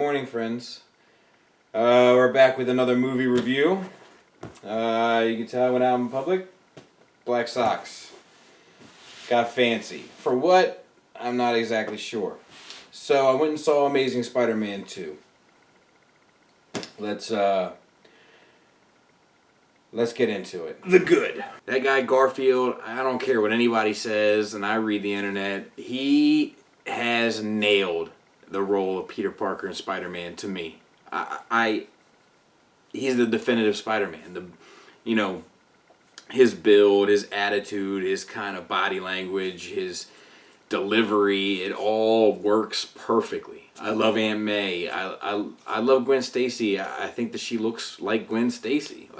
morning, friends. We're back with another movie review. You can tell I went out in public. Black socks. Got fancy. For what? I'm not exactly sure. So I went and saw Amazing Spider-Man 2. Let's get into it. The good. That guy Garfield, I don't care what anybody says, and I read the internet, he has nailed the role of Peter Parker in Spider-Man to me. He's the definitive Spider-Man. His build, his attitude, his kind of body language, his delivery, it all works perfectly. I love Aunt May. I love Gwen Stacy. I think that she looks like Gwen Stacy.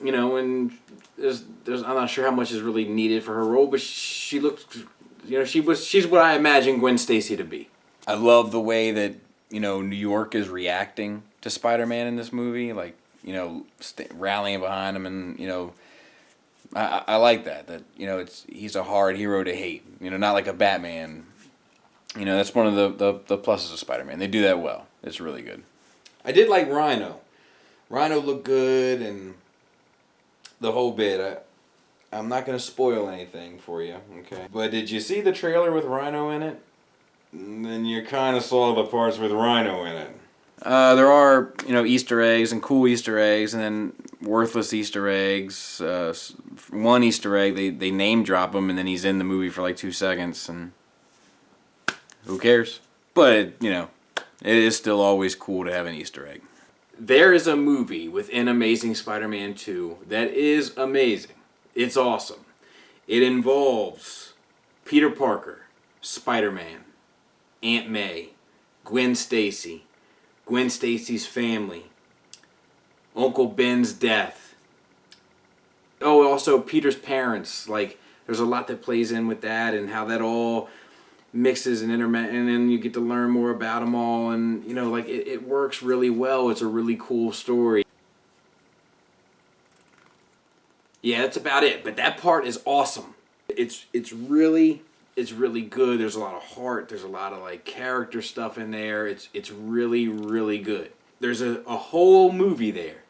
And there's I'm not sure how much is really needed for her role, but she looks, she's what I imagine Gwen Stacy to be. I love the way that, New York is reacting to Spider-Man in this movie, rallying behind him, and, I like that he's a hard hero to hate, not like a Batman. That's one of the pluses of Spider-Man. They do that well. It's really good. I did like Rhino. Rhino looked good, and the whole bit. I'm not going to spoil anything for you, okay? But did you see the trailer with Rhino in it? Then you kind of saw the parts with Rhino in it. There are, Easter eggs and cool Easter eggs, and then worthless Easter eggs. One Easter egg, they name drop him, and then he's in the movie for like 2 seconds, and who cares? But, it is still always cool to have an Easter egg. There is a movie within Amazing Spider-Man 2 that is amazing. It's awesome. It involves Peter Parker, Spider-Man, Aunt May, Gwen Stacy, Gwen Stacy's family, Uncle Ben's death. Oh, also Peter's parents. There's a lot that plays in with that and how that all mixes and and then you get to learn more about them all, and it works really well. It's a really cool story. Yeah, that's about it, but that part is awesome. It's really good. There's a lot of heart, there's a lot of character stuff in there. It's really, really good. There's a whole movie there.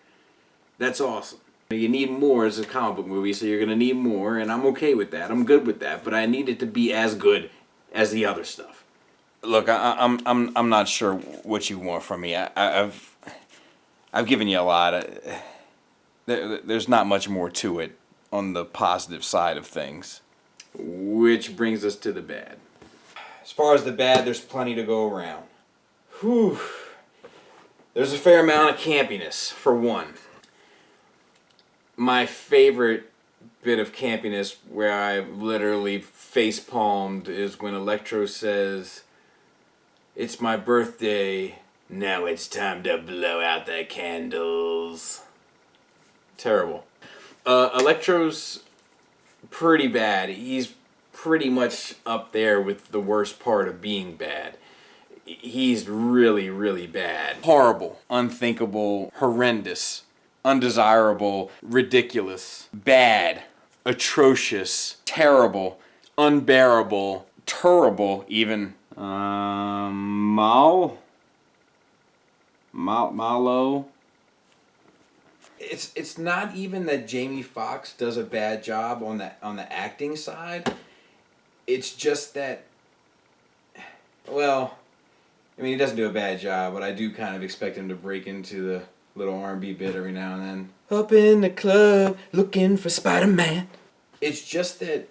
That's awesome. You need more as a comic book movie, so you're gonna need more, and I'm okay with that. I'm good with that, but I need it to be as good as the other stuff. Look, I'm not sure what you want from me. I've given you a lot. There's not much more to it on the positive side of things. Which brings us to the bad. As far as the bad, there's plenty to go around. Whew. There's a fair amount of campiness, for one. My favorite bit of campiness where I literally face-palmed is when Electro says, "It's my birthday, now it's time to blow out the candles." Terrible. Electro's pretty bad. He's pretty much up there with the worst part of being bad. He's really, really bad. Horrible, unthinkable, horrendous, undesirable, ridiculous, bad, atrocious, terrible, unbearable, terrible, even. Malo. It's not even that Jamie Foxx does a bad job on the acting side. It's just that, well, he doesn't do a bad job, but I do kind of expect him to break into the little R&B bit every now and then. Up in the club, looking for Spider-Man. It's just that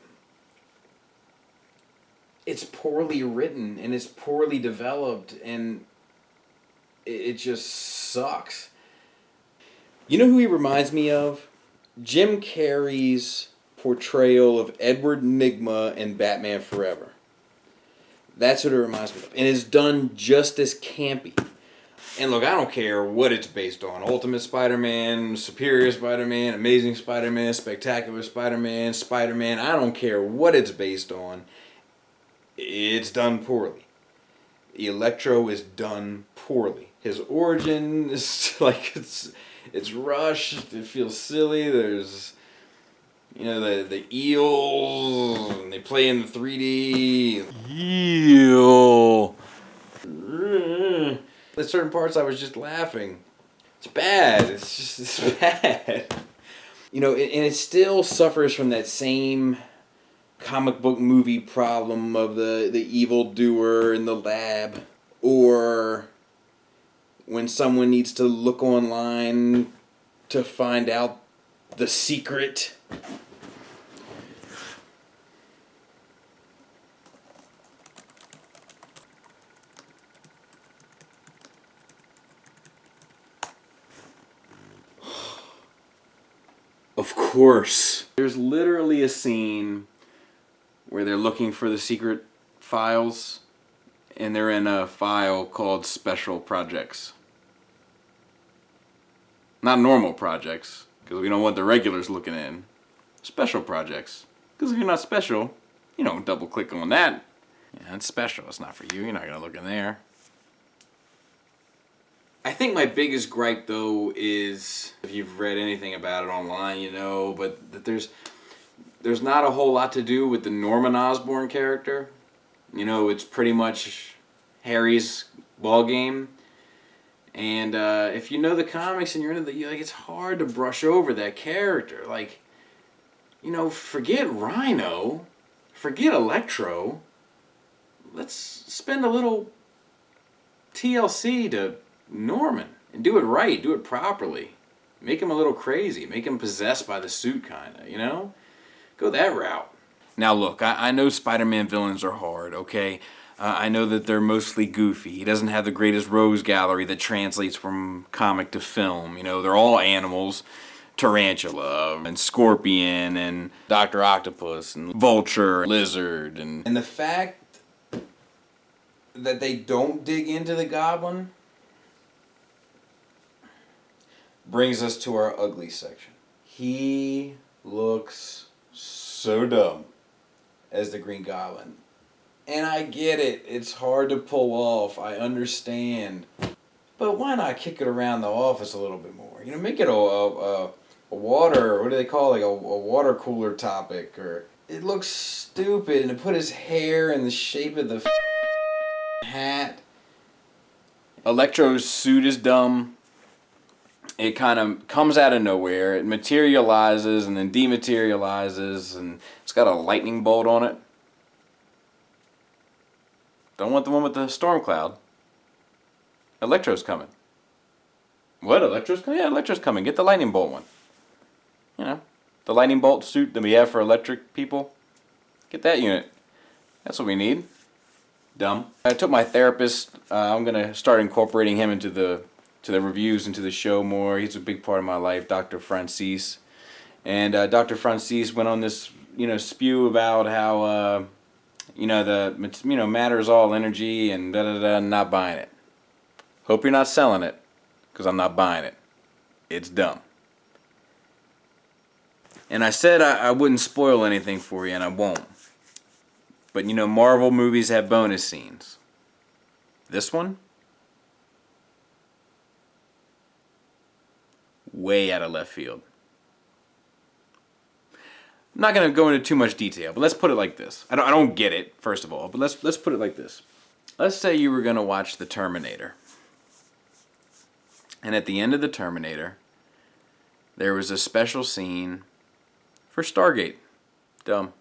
it's poorly written and it's poorly developed, and it just sucks. You know who he reminds me of? Jim Carrey's portrayal of Edward Nygma in Batman Forever. That's what it reminds me of. And it's done just as campy. And look, I don't care what it's based on. Ultimate Spider-Man, Superior Spider-Man, Amazing Spider-Man, Spectacular Spider-Man, Spider-Man. I don't care what it's based on. It's done poorly. Electro is done poorly. His origin is it's rushed. It feels silly. There's the eels, and they play in the 3D. Eel. At certain parts I was just laughing. It's bad. It's bad. You know, and it still suffers from that same comic book movie problem of the evildoer in the lab, or when someone needs to look online to find out the secret. Of course. There's literally a scene where they're looking for the secret files, and they're in a file called Special Projects. Not normal projects, because we don't want the regulars looking in. Special projects. Because if you're not special, you don't double click on that. Yeah, it's special. It's not for you. You're not going to look in there. I think my biggest gripe, though, is, if you've read anything about it online, you know, but that there's not a whole lot to do with the Norman Osborn character. You know, it's pretty much Harry's ballgame. And if you know the comics and you're into the, like, it's hard to brush over that character. Like, you know, forget Rhino, forget Electro. Let's spend a little TLC to Norman and do it right, do it properly. Make him a little crazy, make him possessed by the suit, kinda, you know? Go that route. Now look, I know Spider-Man villains are hard, okay? I know that they're mostly goofy. He doesn't have the greatest rogues gallery that translates from comic to film. You know, they're all animals. Tarantula and Scorpion and Dr. Octopus and Vulture, Lizard. And the fact that they don't dig into the Goblin brings us to our ugly section. He looks so dumb as the Green Goblin. And I get it. It's hard to pull off. I understand. But why not kick it around the office a little bit more? You know, make it a water, what do they call it? Like a water cooler topic. Or it looks stupid. And to put his hair in the shape of the hat. Electro's suit is dumb. It kind of comes out of nowhere. It materializes and then dematerializes, and it's got a lightning bolt on it. Don't want the one with the storm cloud. Electro's coming. What? Electro's coming? Yeah, Electro's coming. Get the lightning bolt one. You know, the lightning bolt suit that we have for electric people. Get that unit. That's what we need. Dumb. I took my therapist. I'm going to start incorporating him into the reviews, into the show more. He's a big part of my life, Dr. Francis. And Dr. Francis went on this, spew about how, matter is all energy and da-da-da, not buying it. Hope you're not selling it, because I'm not buying it. It's dumb. And I said I wouldn't spoil anything for you, and I won't. But, Marvel movies have bonus scenes. This one? Way out of left field. I'm not going to go into too much detail, but let's put it like this. I don't get it, first of all, but let's put it like this. Let's say you were going to watch The Terminator. And at the end of The Terminator, there was a special scene for Stargate. Dumb.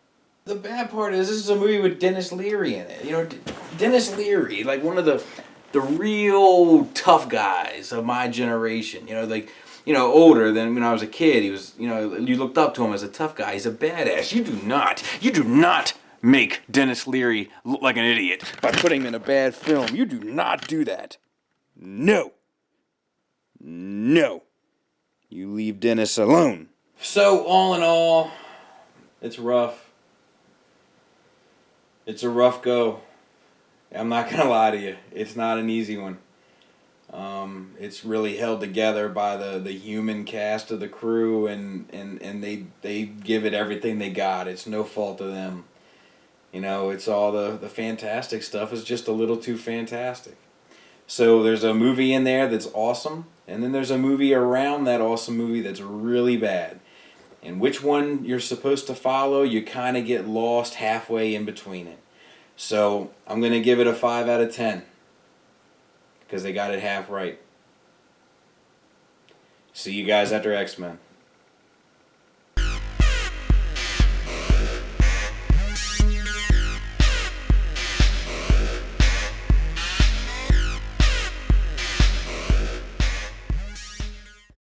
The bad part is this is a movie with Dennis Leary in it. Dennis Leary, like one of the real tough guys of my generation. Older than when I was a kid. He was, you looked up to him as a tough guy. He's a badass. You do not make Dennis Leary look like an idiot by putting him in a bad film. You do not do that. No. You leave Dennis alone. So, all in all, it's rough. It's a rough go. I'm not going to lie to you. It's not an easy one. It's really held together by the human cast of the crew, and they give it everything they got. It's no fault of them. It's all the fantastic stuff is just a little too fantastic. So there's a movie in there that's awesome, and then there's a movie around that awesome movie that's really bad. And which one you're supposed to follow, you kind of get lost halfway in between it. So I'm going to give it a 5 out of 10. because they got it half right. See you guys after X-Men.